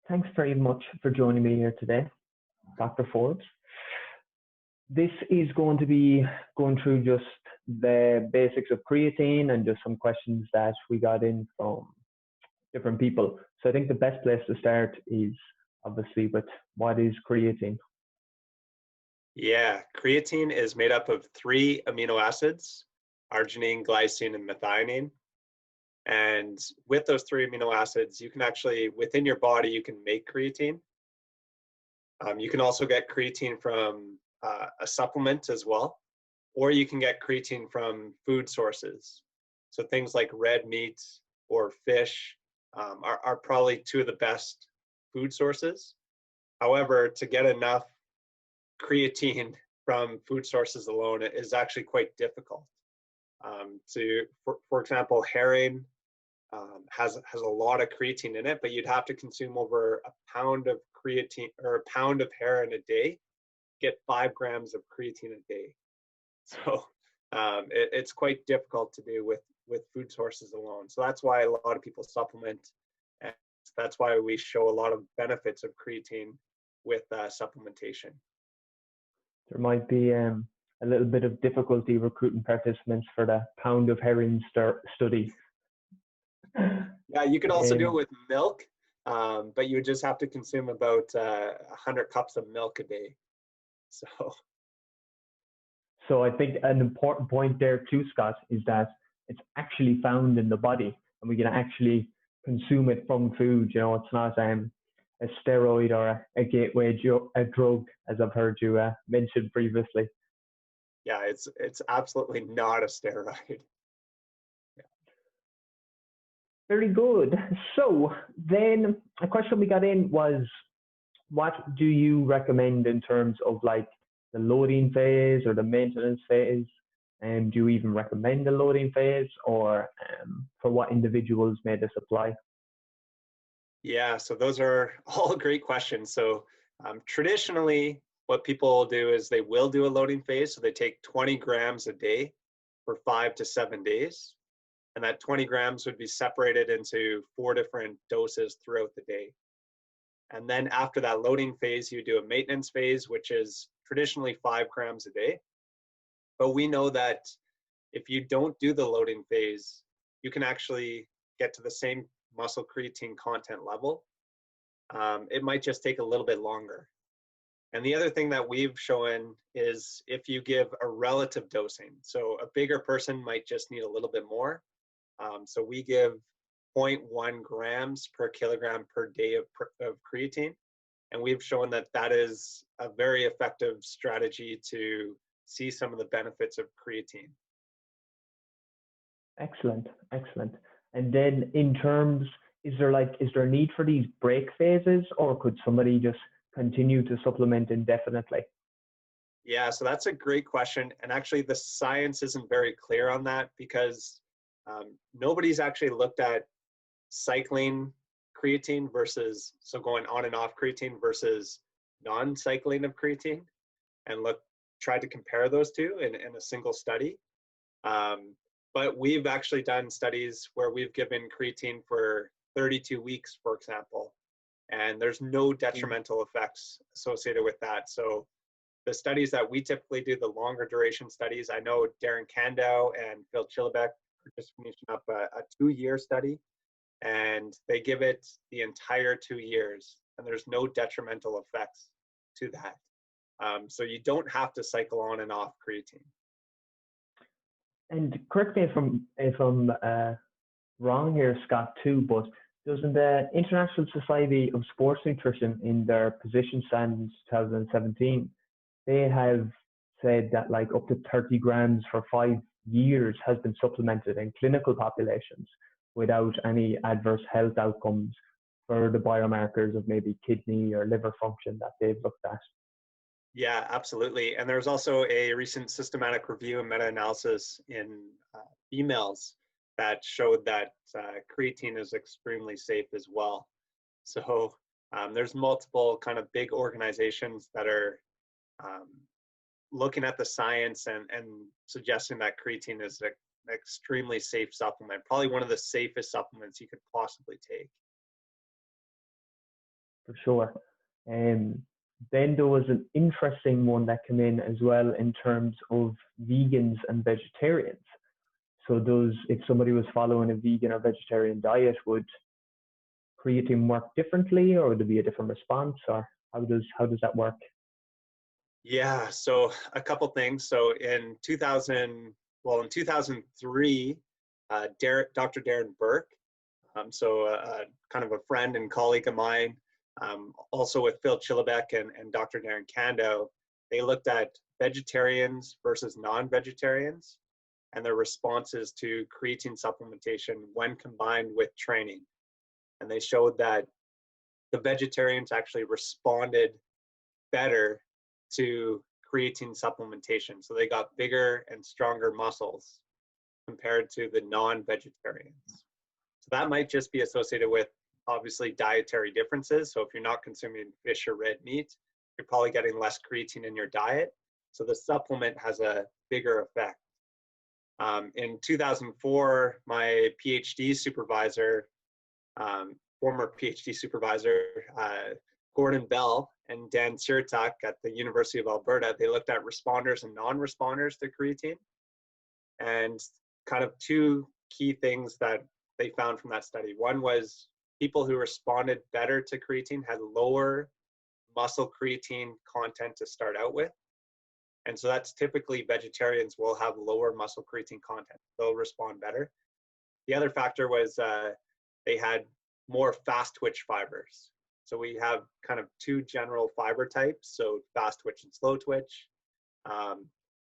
Thanks very much for joining me here today, Dr. Forbes. This is going to be going through just the basics of creatine and just some questions that we got in from different people. So I think the best place to start is obviously with what is creatine? Yeah, creatine is made up of 3 amino acids, arginine, glycine, and methionine. And with those 3 amino acids, you can actually, within your body, you can make creatine. You can also get creatine from a supplement as well, or you can get creatine from food sources. So things like red meat or fish are probably 2 of the best food sources. However, to get enough creatine from food sources alone is actually quite difficult. For example, herring has a lot of creatine in it, but you'd have to consume over a pound of creatine or a pound of herring a day, get 5 grams of creatine a day. So it's quite difficult to do with food sources alone. So that's why a lot of people supplement, and that's why we show a lot of benefits of creatine with supplementation. There might be a little bit of difficulty recruiting participants for the pound of herring study. Yeah, you could also do it with milk, but you would just have to consume about 100 cups of milk a day. So I think an important point there too, Scott, is that it's actually found in the body and we can actually consume it from food. You know, it's not a steroid or a gateway drug, as I've heard you mention previously. Yeah, it's absolutely not a steroid. Yeah. Very good. So then a question we got in was, what do you recommend in terms of like the loading phase or the maintenance phase? And do you even recommend the loading phase, or for what individuals may this apply? Yeah, so those are all great questions. So traditionally, what people do is they will do a loading phase. So they take 20 grams a day for 5 to 7 days. And that 20 grams would be separated into 4 different doses throughout the day. And then after that loading phase, you do a maintenance phase, which is traditionally 5 grams a day. But we know that if you don't do the loading phase, you can actually get to the same muscle creatine content level. It might just take a little bit longer. And the other thing that we've shown is if you give a relative dosing, so a bigger person might just need a little bit more. So we give 0.1 grams per kilogram per day of creatine. And we've shown that that is a very effective strategy to see some of the benefits of creatine. Excellent, excellent. And then in terms, is there a need for these break phases, or could somebody just continue to supplement indefinitely? Yeah, so that's a great question. And actually the science isn't very clear on that because nobody's actually looked at cycling creatine versus, so going on and off creatine versus non-cycling of creatine, and tried to compare those two in a single study. But we've actually done studies where we've given creatine for 32 weeks, for example, and there's no detrimental effects associated with that. So the studies that we typically do, the longer duration studies, I know Darren Kandow and Phil Chillibeck are just finishing up a 2-year study, and they give it the entire 2 years, and there's no detrimental effects to that. So you don't have to cycle on and off creatine. And correct me if I'm wrong here, Scott, too, but doesn't the International Society of Sports Nutrition, in their position standards 2017, they have said that like up to 30 grams for 5 years has been supplemented in clinical populations without any adverse health outcomes for the biomarkers of maybe kidney or liver function that they've looked at? Yeah, absolutely. And there's also a recent systematic review and meta-analysis in females that showed that creatine is extremely safe as well. So there's multiple kind of big organizations that are looking at the science and suggesting that creatine is an extremely safe supplement, probably one of the safest supplements you could possibly take. for sure. Um, then there was an interesting one that came in as well in terms of vegans and vegetarians. So those, if somebody was following a vegan or vegetarian diet, would creatine work differently, or would there be a different response, or how does that work? Yeah, so a couple things. So in 2003, Dr. Darren Burke, kind of a friend and colleague of mine, also with Phil Chillibeck and Dr. Darren Kando, they looked at vegetarians versus non-vegetarians and their responses to creatine supplementation when combined with training. And they showed that the vegetarians actually responded better to creatine supplementation. So they got bigger and stronger muscles compared to the non-vegetarians. So that might just be associated with obviously dietary differences. So if you're not consuming fish or red meat, you're probably getting less creatine in your diet. So the supplement has a bigger effect. In 2004, my PhD supervisor, former PhD supervisor, Gordon Bell and Dan Sirtak at the University of Alberta, they looked at responders and non-responders to creatine. And kind of two key things that they found from that study. One was people who responded better to creatine had lower muscle creatine content to start out with. And so that's typically vegetarians will have lower muscle creatine content. They'll respond better. The other factor was they had more fast twitch fibers. So we have kind of two general fiber types, so fast twitch and slow twitch.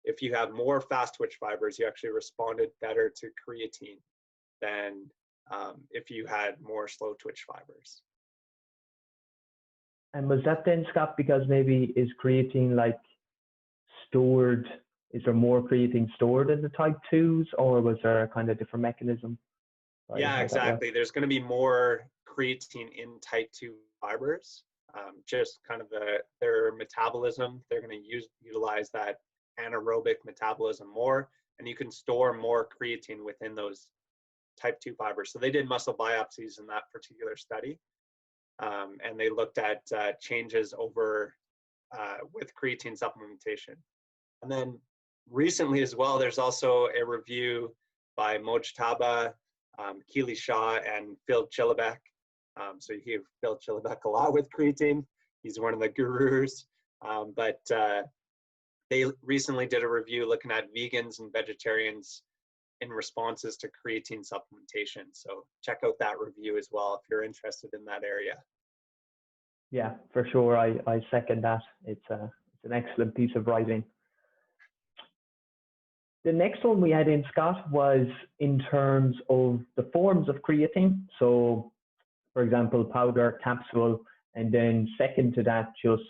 If you have more fast twitch fibers, you actually responded better to creatine than if you had more slow twitch fibers. And was that then, Scott, because maybe is creatine like stored, is there more creatine stored in the type 2s, or was there a kind of different mechanism? Yeah, exactly. There's going to be more creatine in type 2 fibers, just kind of their metabolism. They're going to utilize that anaerobic metabolism more, and you can store more creatine within those type 2 fibers. So they did muscle biopsies in that particular study, and they looked at changes over with creatine supplementation. And then recently as well, there's also a review by Mojtaba, Keely Shaw, and Phil Chillibeck. So you hear Phil Chillibeck a lot with creatine. He's one of the gurus. But they recently did a review looking at vegans and vegetarians in responses to creatine supplementation. So check out that review as well if you're interested in that area. Yeah, for sure. I second that. It's an excellent piece of writing. The next one we had in, Scott, was in terms of the forms of creatine. So, for example, powder, capsule, and then second to that, just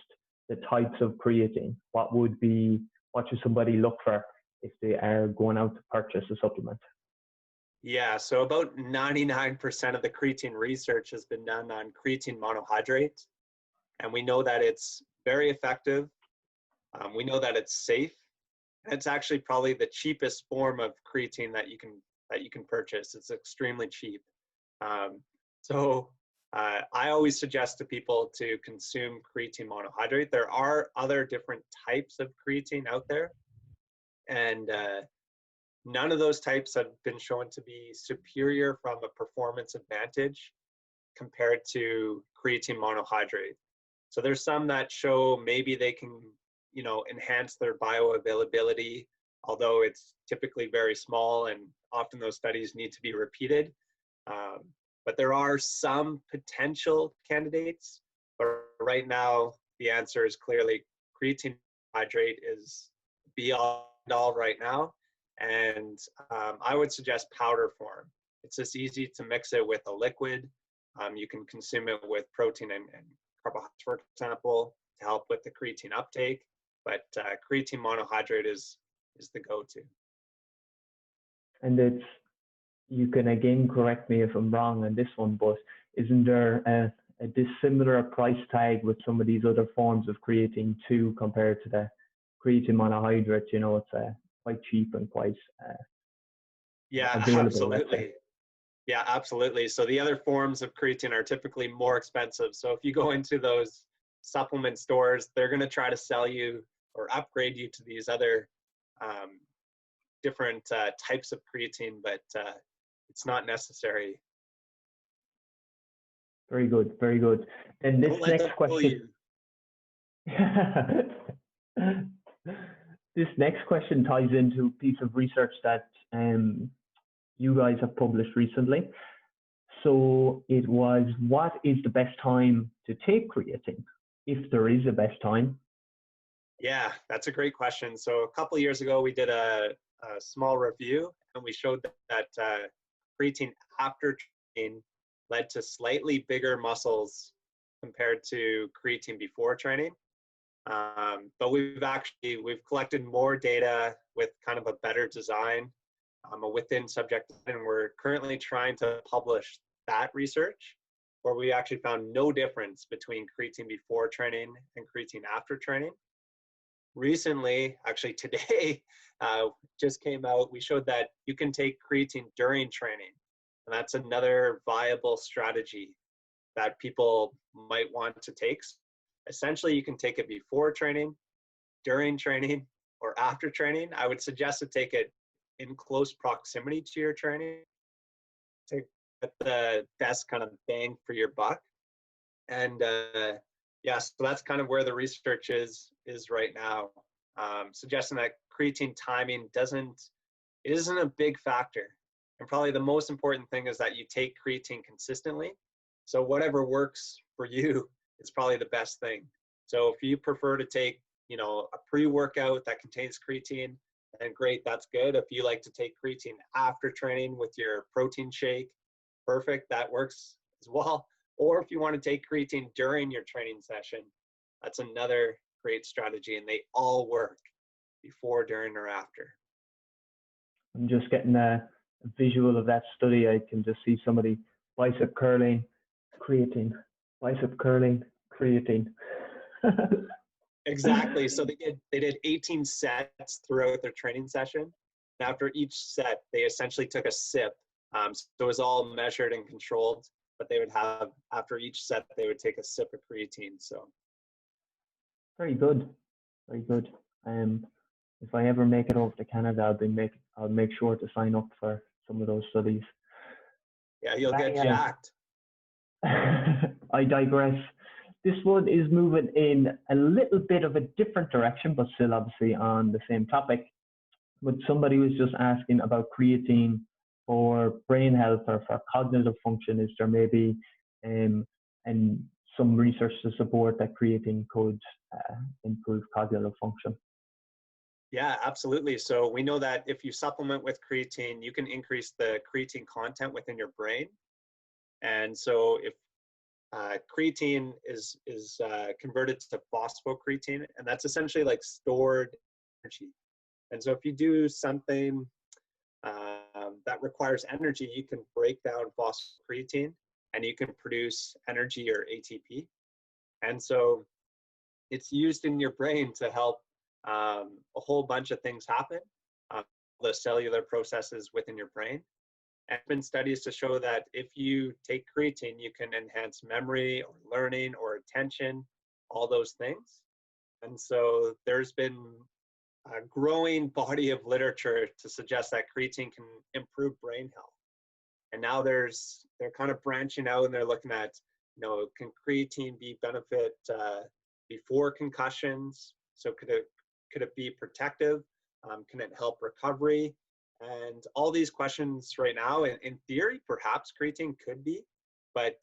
the types of creatine. What should somebody look for if they are going out to purchase a supplement? Yeah, so about 99% of the creatine research has been done on creatine monohydrate. And we know that it's very effective. We know that it's safe. And it's actually probably the cheapest form of creatine that you can purchase. It's extremely cheap. I always suggest to people to consume creatine monohydrate. There are other different types of creatine out there, and none of those types have been shown to be superior from a performance advantage compared to creatine monohydrate. So there's some that show maybe they can, enhance their bioavailability, although it's typically very small and often those studies need to be repeated. But there are some potential candidates, but right now the answer is clearly creatine hydrate is be all right now. And I would suggest powder form. It's just easy to mix it with a liquid. You can consume it with protein and carbohydrates, for example, to help with the creatine uptake. But creatine monohydrate is the go-to. And you can again correct me if I'm wrong on this one, but isn't there a dissimilar price tag with some of these other forms of creatine too compared to the creatine monohydrate? It's quite cheap and quite yeah, available, absolutely. Yeah, absolutely. So the other forms of creatine are typically more expensive. So if you go into those supplement stores, they're going to try to sell you or upgrade you to these other um, different types of creatine, but it's not necessary. Very good, very good. And this Don't let them next fool question, you. this next question ties into a piece of research that you guys have published recently. So it was, what is the best time to take creatine, if there is a best time? Yeah, that's a great question. So a couple of years ago, we did a small review, and we showed that creatine after training led to slightly bigger muscles compared to creatine before training. But we've collected more data with kind of a better design, a within subject, and we're currently trying to publish that research where we actually found no difference between creatine before training and creatine after training. Recently, actually today, just came out, we showed that you can take creatine during training. And that's another viable strategy that people might want to take. Essentially, you can take it before training, during training, or after training. I would suggest to take it in close proximity to your training to get the best kind of bang for your buck. And yeah, so that's kind of where the research is right now, suggesting that creatine timing isn't a big factor. And probably the most important thing is that you take creatine consistently. So whatever works for you is probably the best thing. So if you prefer to take, a pre-workout that contains creatine, then great, that's good. If you like to take creatine after training with your protein shake, perfect, that works as well. Or if you want to take creatine during your training session, that's another great strategy, and they all work before, during, or after. I'm just getting a visual of that study. I can just see somebody bicep curling, creatine, bicep curling, creatine. Exactly. So they did 18 sets throughout their training session. And after each set, they essentially took a sip. So it was all measured and controlled, but they would have, after each set, they would take a sip of creatine. So Very good, very good. If I ever make it over to Canada, I'll make sure to sign up for some of those studies. yeah, you'll get jacked. I digress. This one is moving in a little bit of a different direction, but still obviously on the same topic. But somebody was just asking about creatine for brain health or for cognitive function. Is there maybe and some research to support that creatine could improve cognitive function? Yeah, absolutely. So we know that if you supplement with creatine, you can increase the creatine content within your brain. And so if creatine is converted to phosphocreatine, and that's essentially like stored energy. And so if you do something that requires energy, you can break down phosphocreatine and you can produce energy or ATP. And so it's used in your brain to help a whole bunch of things happen, the cellular processes within your brain. And been studies to show that if you take creatine, you can enhance memory or learning or attention, all those things. And so there's been a growing body of literature to suggest that creatine can improve brain health. And now they're kind of branching out and they're looking at, can creatine be benefit before concussions? So could it be protective? Can it help recovery? And all these questions right now, in theory, perhaps creatine could be, but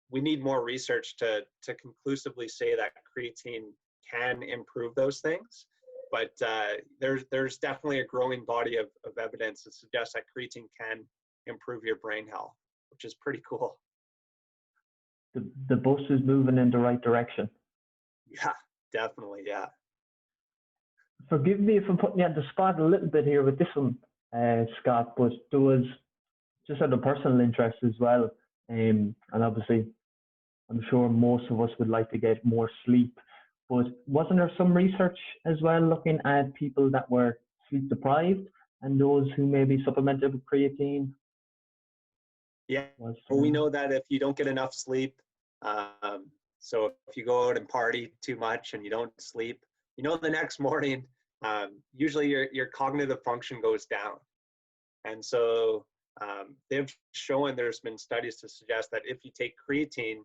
we need more research to conclusively say that creatine can improve those things. But there's definitely a growing body of evidence that suggests that creatine can improve your brain health, which is pretty cool. The bus is moving in the right direction. Yeah, definitely, yeah. Forgive me if I'm putting you on the spot a little bit here with this one, Scott, but there was just out of personal interest as well. And obviously, I'm sure most of us would like to get more sleep, but wasn't there some research as well looking at people that were sleep deprived and those who maybe supplemented with creatine? Yeah, was well, we know that if you don't get enough sleep, um, so if you go out and party too much and you don't sleep, the next morning, usually your cognitive function goes down. And so they've shown, there's been studies to suggest that if you take creatine,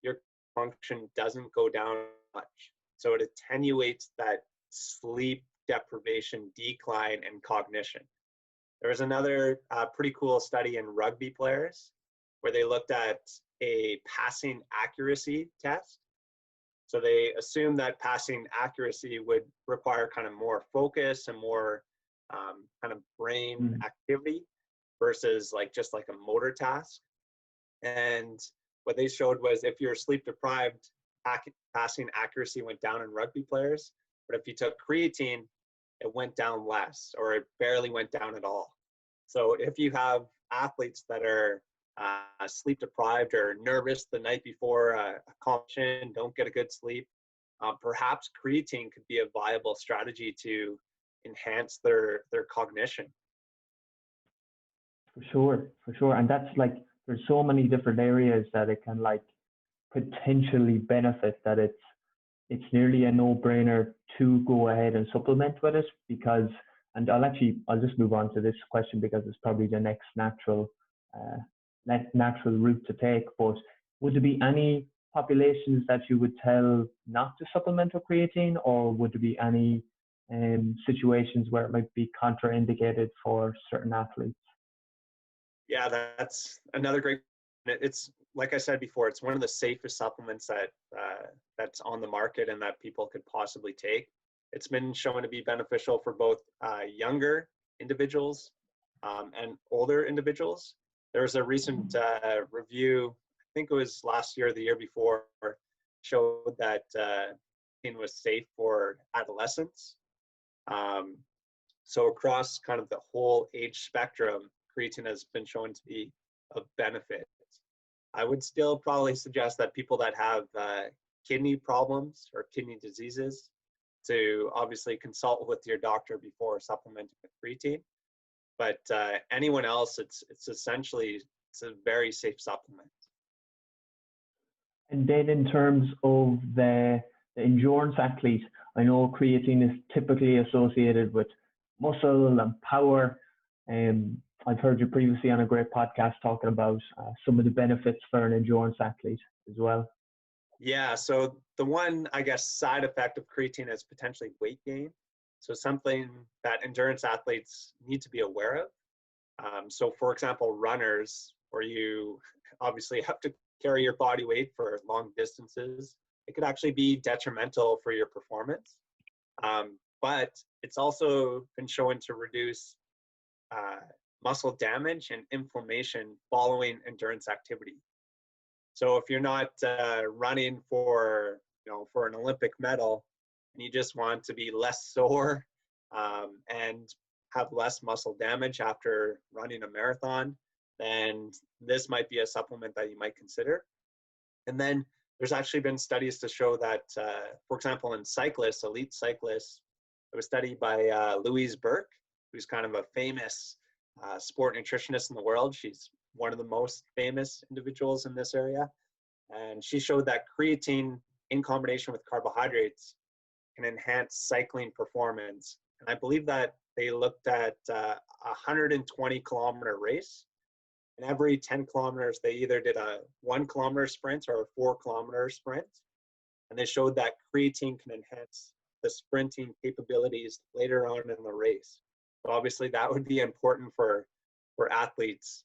your function doesn't go down much. So it attenuates that sleep deprivation decline in cognition. There was another pretty cool study in rugby players where they looked at a passing accuracy test. So they assumed that passing accuracy would require kind of more focus and more kind of brain activity versus just like a motor task. And what they showed was if you're sleep deprived, passing accuracy went down in rugby players. But if you took creatine, it went down less, or it barely went down at all. So if you have athletes that are sleep deprived or nervous the night before a competition, don't get a good sleep, perhaps creatine could be a viable strategy to enhance their cognition. For sure. And that's there's so many different areas that it can potentially benefit, that it's nearly a no-brainer to go ahead and supplement with it, because, and I'll just move on to this question because it's probably the next natural route to take. But would there be any populations that you would tell not to supplement with creatine, or would there be any situations where it might be contraindicated for certain athletes? Yeah, that's another great. It's like I said before, it's one of the safest supplements that's on the market and that people could possibly take. It's been shown to be beneficial for both younger individuals and older individuals. There was a recent review, I think it was last year or the year before, showed that it was safe for adolescents. So across kind of the whole age spectrum, creatine has been shown to be of benefit. I would still probably suggest that people that have kidney problems or kidney diseases to obviously consult with your doctor before supplementing with creatine. But anyone else, it's essentially a very safe supplement. And then in terms of the endurance athlete, I know creatine is typically associated with muscle and power. I've heard you previously on a great podcast talking about some of the benefits for an endurance athlete as well. Yeah, so the one, I guess, side effect of creatine is potentially weight gain. So something that endurance athletes need to be aware of. So for example, runners, where you obviously have to carry your body weight for long distances, it could actually be detrimental for your performance. But it's also been shown to reduce muscle damage and inflammation following endurance activity. So if you're not running for an Olympic medal, and you just want to be less sore and have less muscle damage after running a marathon, then this might be a supplement that you might consider. And then there's actually been studies to show that, for example, in cyclists, elite cyclists, it was studied by Louise Burke, who's kind of a famous sport nutritionist in the world. She's one of the most famous individuals in this area. And she showed that creatine in combination with carbohydrates can enhance cycling performance. And I believe that they looked at a 120-kilometer race. And every 10 kilometers, they either did a 1-kilometer sprint or a 4-kilometer sprint. And they showed that creatine can enhance the sprinting capabilities later on in the race. So obviously that would be important for athletes,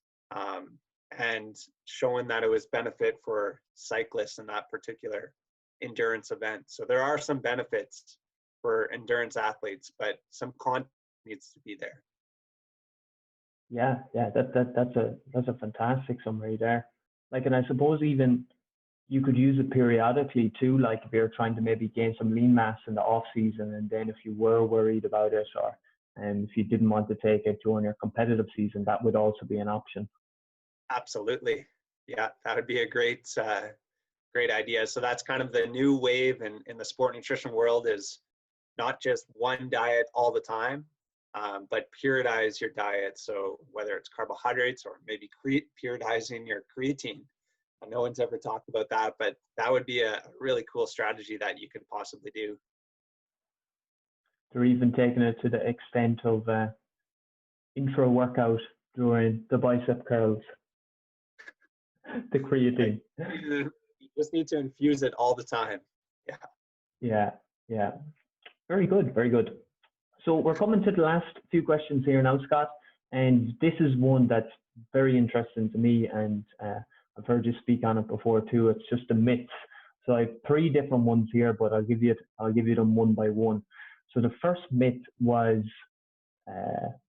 and showing that it was benefit for cyclists in that particular endurance event. So there are some benefits for endurance athletes, but some content needs to be there. Yeah, that's a fantastic summary there. And I suppose even you could use it periodically too, like if you're trying to maybe gain some lean mass in the off season, and then if you were worried about it, or if you didn't want to take it during your competitive season, that would also be an option. Absolutely. Yeah, that would be a great idea. So that's kind of the new wave in the sport nutrition world, is not just one diet all the time, but periodize your diet. So whether it's carbohydrates or maybe periodizing your creatine. No one's ever talked about that, but that would be a really cool strategy that you could possibly do. They're even taking it to the extent of intro workout during the bicep curls, the creatine. You just need to infuse it all the time. Yeah. Yeah, yeah. Very good, very good. So we're coming to the last few questions here now, Scott, and this is one that's very interesting to me, and I've heard you speak on it before too. It's just the myths. So I have three different ones here, but I'll give you them one by one. So the first myth was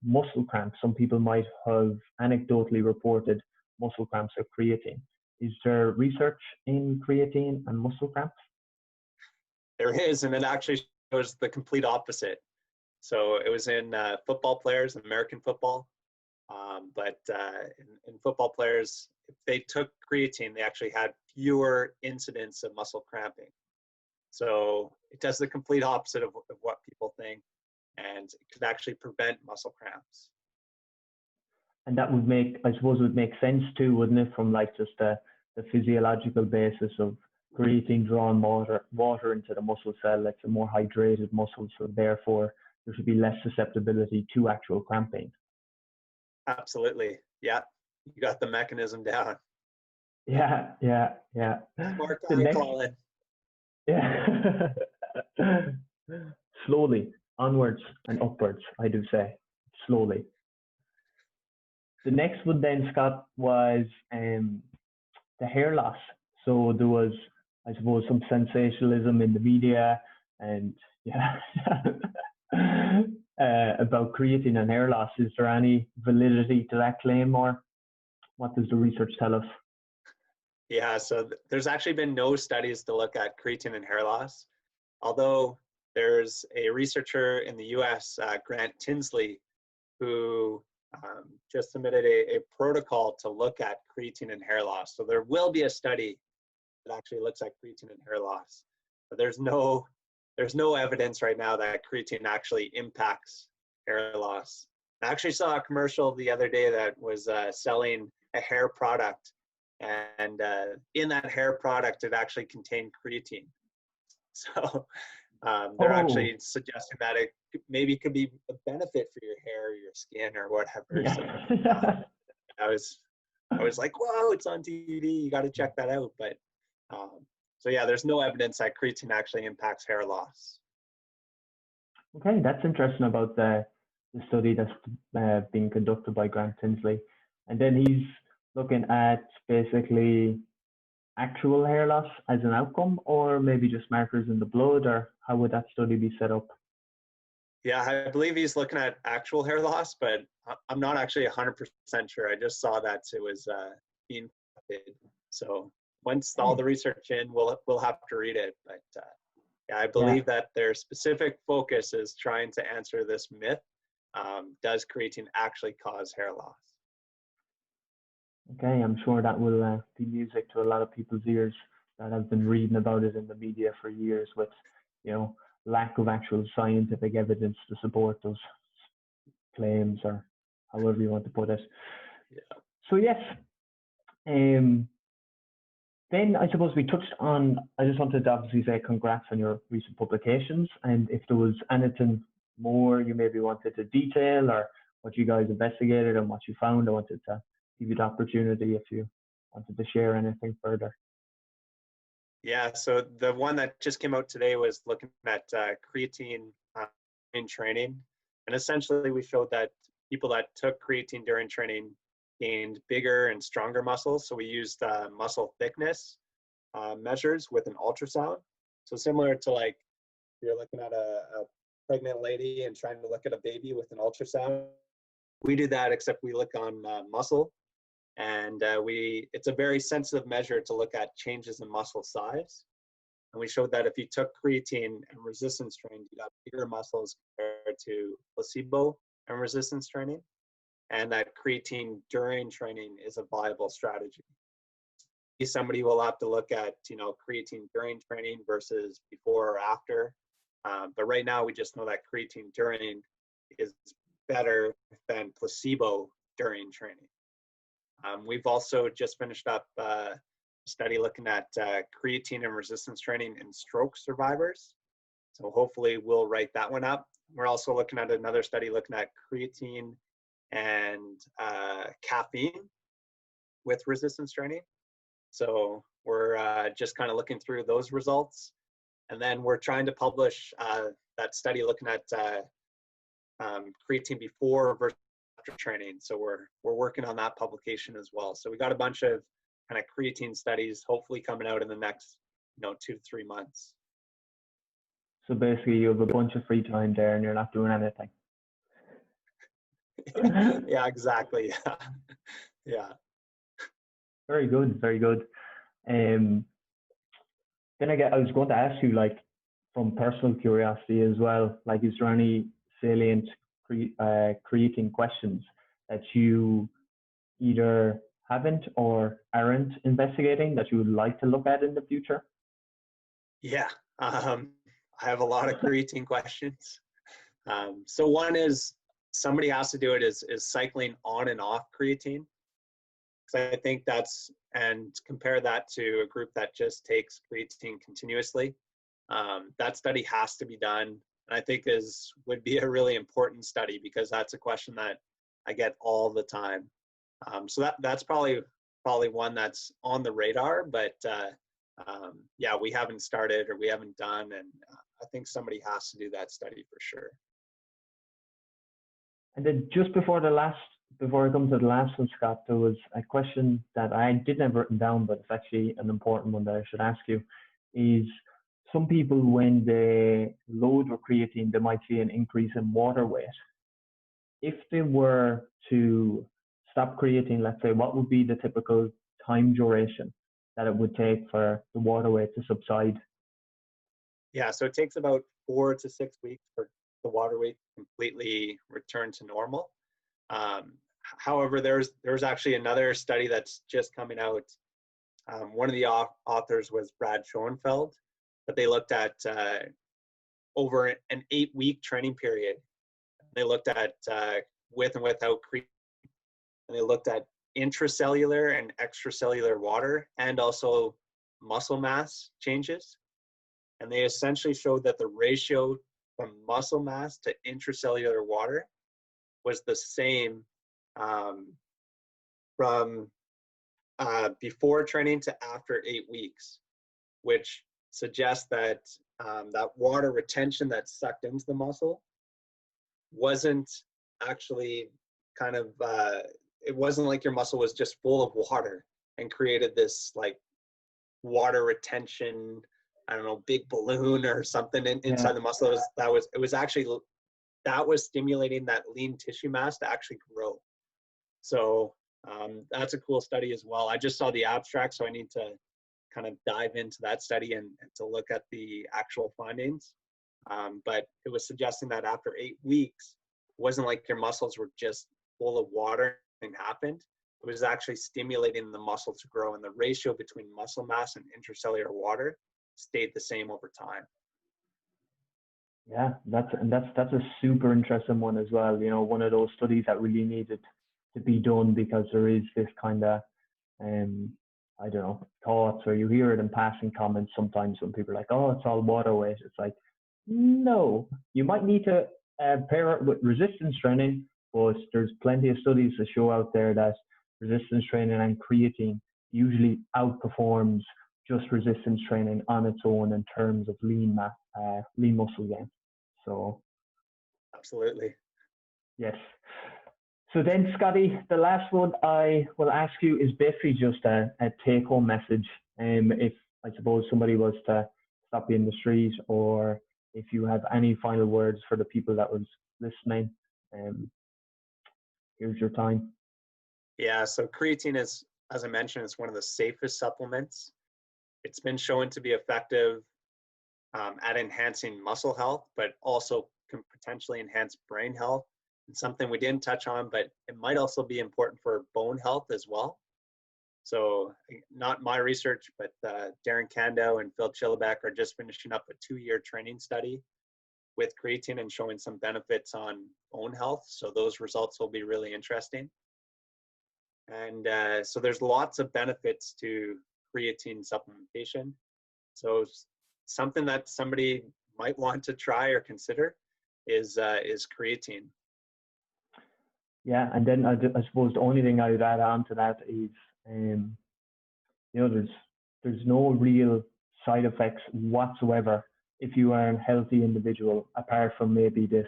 muscle cramps. Some people might have anecdotally reported muscle cramps or creatine. Is there research in creatine and muscle cramps? There is, and it actually shows the complete opposite. So it was in football players, American football. But in football players, if they took creatine, they actually had fewer incidents of muscle cramping. So it does the complete opposite of what people think, and it could actually prevent muscle cramps. And that would make, I suppose, would make sense too, wouldn't it, from like just the physiological basis of creatine drawing water into the muscle cell. It's a more hydrated muscle, so therefore there should be less susceptibility to actual cramping. Absolutely. Yeah. You got the mechanism down. Yeah. Smart guy, Colin. Yeah. Slowly, onwards and upwards, I do say. Slowly. The next one then, Scott, was the hair loss. So there was, I suppose, some sensationalism in the media and about creatine and hair loss. Is there any validity to that claim, or what does the research tell us? Yeah, so there's actually been no studies to look at creatine and hair loss, although there's a researcher in the US, Grant Tinsley, who just submitted a protocol to look at creatine and hair loss. So there will be a study that actually looks at creatine and hair loss, but there's no evidence right now that creatine actually impacts hair loss. I actually saw a commercial the other day that was selling a hair product, and in that hair product, it actually contained creatine. So they're actually suggesting that it maybe could be a benefit for your hair, or your skin, or whatever. Yeah. So I was like, whoa, it's on TV. You got to check that out. But so yeah, there's no evidence that creatine actually impacts hair loss. Okay, that's interesting about the study that's being conducted by Grant Tinsley. And then he's looking at basically actual hair loss as an outcome, or maybe just markers in the blood, or how would that study be set up? Yeah, I believe he's looking at actual hair loss, but I'm not actually 100% sure. I just saw that it was being conducted. So once all the research in, we'll have to read it. But yeah, I believe that their specific focus is trying to answer this myth. Does creatine actually cause hair loss? Okay, I'm sure that will be music to a lot of people's ears that have been reading about it in the media for years, with, lack of actual scientific evidence to support those claims, or however you want to put it. Yeah. So yes, then I suppose we touched on, I just wanted to obviously say congrats on your recent publications, and if there was anything more you maybe wanted to detail, or what you guys investigated and what you found, I wanted to give you the opportunity if you wanted to share anything further. Yeah, so the one that just came out today was looking at creatine in training. And essentially we showed that people that took creatine during training gained bigger and stronger muscles. So we used muscle thickness measures with an ultrasound. So similar to, like, you're looking at a pregnant lady and trying to look at a baby with an ultrasound. We do that, except we look on muscle. And it's a very sensitive measure to look at changes in muscle size. And we showed that if you took creatine and resistance training, you got bigger muscles compared to placebo and resistance training. And that creatine during training is a viable strategy. Somebody will have to look at, creatine during training versus before or after. But right now we just know that creatine during is better than placebo during training. We've also just finished up a study looking at creatine and resistance training in stroke survivors. So hopefully we'll write that one up. We're also looking at another study looking at creatine and caffeine with resistance training. So we're just kind of looking through those results. And then we're trying to publish that study looking at creatine before versus after training. So we're working on that publication as well. So we got a bunch of kind of creatine studies hopefully coming out in the next 2 to 3 months. So basically, you have a bunch of free time there, and you're not doing anything. Yeah, exactly. Yeah. Very good, very good. Then I was going to ask you, like, from personal curiosity as well, like, is there any salient creatine questions that you either haven't or aren't investigating that you would like to look at in the future? Yeah, I have a lot of creatine questions. So one is somebody has to do it is cycling on and off creatine. So I think and compare that to a group that just takes creatine continuously. That study has to be done. And I think would be a really important study because that's a question that I get all the time. So that's probably one that's on the radar, but yeah, we haven't started or we haven't done, and I think somebody has to do that study for sure. And then just before I come to the last one, Scott, there was a question that I didn't have written down, but it's actually an important one that I should ask you. Is some people, when they load with creatine, they might see an increase in water weight. If they were to stop creatine, let's say, what would be the typical time duration that it would take for the water weight to subside? Yeah, so it takes about 4 to 6 weeks for the water weight to completely return to normal. However, there's actually another study that's just coming out. One of the authors was Brad Schoenfeld, but they looked at over an 8-week training period. They looked at with and without creatine, and they looked at intracellular and extracellular water and also muscle mass changes. And they essentially showed that the ratio from muscle mass to intracellular water was the same from before training to after 8 weeks, which suggests that that water retention that's sucked into the muscle wasn't actually it wasn't like your muscle was just full of water and created this like water retention, I don't know, big balloon or something inside the muscle. It was stimulating that lean tissue mass to actually grow. So that's a cool study as well. I just saw the abstract, so I need to kind of dive into that study and to look at the actual findings. But it was suggesting that after 8 weeks, it wasn't like your muscles were just full of water and happened. It was actually stimulating the muscle to grow, and the ratio between muscle mass and intracellular water stayed the same over time. Yeah, that's a super interesting one as well. You know, one of those studies that really needed to be done because there is this kind of I don't know, thoughts, or you hear it in passing comments sometimes when people are like, oh, it's all water weight. It's like, no, you might need to pair it with resistance training, but there's plenty of studies that show out there that resistance training and creatine usually outperforms just resistance training on its own in terms of lean muscle gain. So absolutely. Yes. So then, Scotty, the last one I will ask you is basically just a take-home message. If I suppose somebody was to stop you in the street, or if you have any final words for the people that was listening, here's your time. Yeah, so creatine is, as I mentioned, it's one of the safest supplements. It's been shown to be effective at enhancing muscle health, but also can potentially enhance brain health. And something we didn't touch on, but it might also be important for bone health as well. So not my research, but Darren Kandow and Phil Chillibeck are just finishing up a 2-year training study with creatine and showing some benefits on bone health. So those results will be really interesting. And so there's lots of benefits to creatine supplementation. So something that somebody might want to try or consider is creatine. Yeah, and then I suppose the only thing I would add on to that is, there's no real side effects whatsoever if you are a healthy individual, apart from maybe this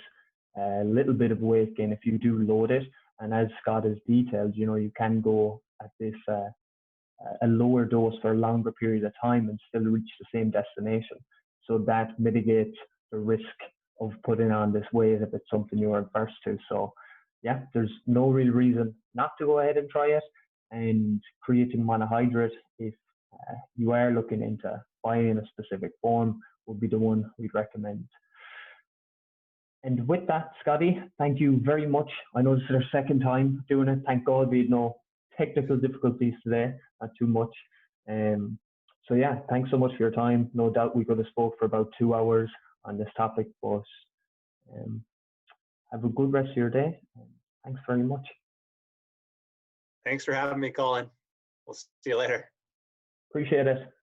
little bit of weight gain if you do load it. And as Scott has detailed, you can go at this a lower dose for a longer period of time and still reach the same destination. So that mitigates the risk of putting on this weight if it's something you're adverse to. So yeah, there's no real reason not to go ahead and try it. And creatine monohydrate, if you are looking into buying a specific form, would be the one we'd recommend. And with that, Scotty, thank you very much. I know this is our second time doing it. Thank God we had no technical difficulties today, not too much. So yeah, thanks so much for your time. No doubt we could have spoke for about 2 hours on this topic, but have a good rest of your day. Thanks very much. Thanks for having me, Colin. We'll see you later. Appreciate it.